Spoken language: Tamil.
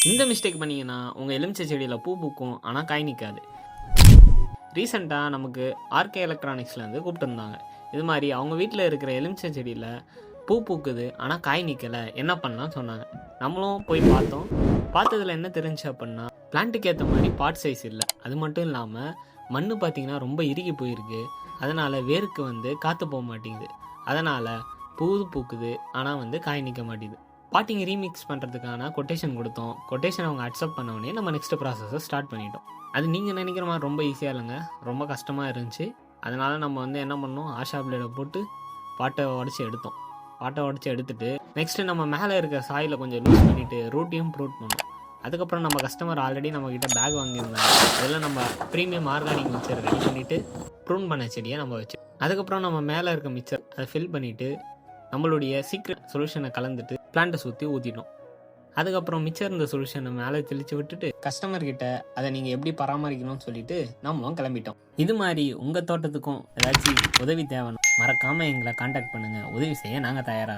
இந்த மிஸ்டேக் பண்ணீங்கன்னா உங்கள் எலுமிச்சை செடியில் பூ பூக்கும், ஆனால் காய் நிற்காது. ரீசெண்டாக நமக்கு ஆர்கே எலக்ட்ரானிக்ஸ்லேருந்து கூப்பிட்டுருந்தாங்க. இது மாதிரி அவங்க வீட்டில் இருக்கிற எலுமிச்சை செடியில் பூ பூக்குது, ஆனால் காய் நிற்கலை, என்ன பண்ணலாம் சொன்னாங்க. நம்மளும் போய் பார்த்தோம். பார்த்ததில் என்ன தெரிஞ்சு அப்படின்னா, பிளான்ட்டுக்கு ஏற்ற மாதிரி பாட் சைஸ் இல்லை. அது மட்டும் இல்லாமல் மண் பார்த்திங்கன்னா ரொம்ப இறுகி போயிருக்கு. அதனால் வேருக்கு காற்று போக மாட்டேங்குது. அதனால் பூ பூக்குது, ஆனால் காய் நிற்க மாட்டேங்குது. பாட்டிங் ரீமிக்ஸ் பண்ணுறதுக்கான கொட்டேஷன் கொடுத்தோம். கொட்டேஷன் அவங்க அக்செப்ட் பண்ணோடனே நம்ம நெக்ஸ்ட் ப்ராசஸை ஸ்டார்ட் பண்ணிட்டோம். அது நீங்கள் நினைக்கிற மாதிரி ரொம்ப ஈஸியாக இல்லைங்க, ரொம்ப கஷ்டமாக இருந்துச்சு. அதனால் நம்ம என்ன பண்ணோம், ஆஷா பிளேடை போட்டு பாட்டை உடச்சி எடுத்தோம். பாட்டை உடச்சி எடுத்துகிட்டு நெக்ஸ்ட்டு நம்ம மேலே இருக்க சாயிலை கொஞ்சம் லூஸ் பண்ணிவிட்டு ரூட்டையும் ப்ரூட் பண்ணோம். அதுக்கப்புறம் நம்ம கஸ்டமர் ஆல்ரெடி நம்மக்கிட்ட பேக் வாங்கியிருந்தாங்க. அதில் நம்ம ப்ரீமியம் ஆர்கானிக் மிக்சர் ரெடி பண்ணிவிட்டு ப்ரூன் பண்ண செடியை நம்ம வச்சு, அதுக்கப்புறம் நம்ம மேலே இருக்க மிக்சர் அதை ஃபில் பண்ணிவிட்டு நம்மளுடைய சீக்ரெட் சொல்யூஷனை கலந்துட்டு பிளான்ட்டை சுற்றி ஊற்றிட்டோம். அதுக்கப்புறம் மிச்சம் இருந்த சொல்யூஷனை மேலே தெளித்து விட்டுட்டு கஸ்டமர்கிட்ட அதை நீங்கள் எப்படி பராமரிக்கணும்னு சொல்லிட்டு நம்மளும் கிளம்பிட்டோம். இது மாதிரி உங்கள் தோட்டத்துக்கும் ஏதாச்சும் உதவி தேவைன்னு மறக்காமல் எங்களை காண்டாக்ட் பண்ணுங்கள். உதவி செய்ய நாங்கள் தயாராக இருக்கோம்.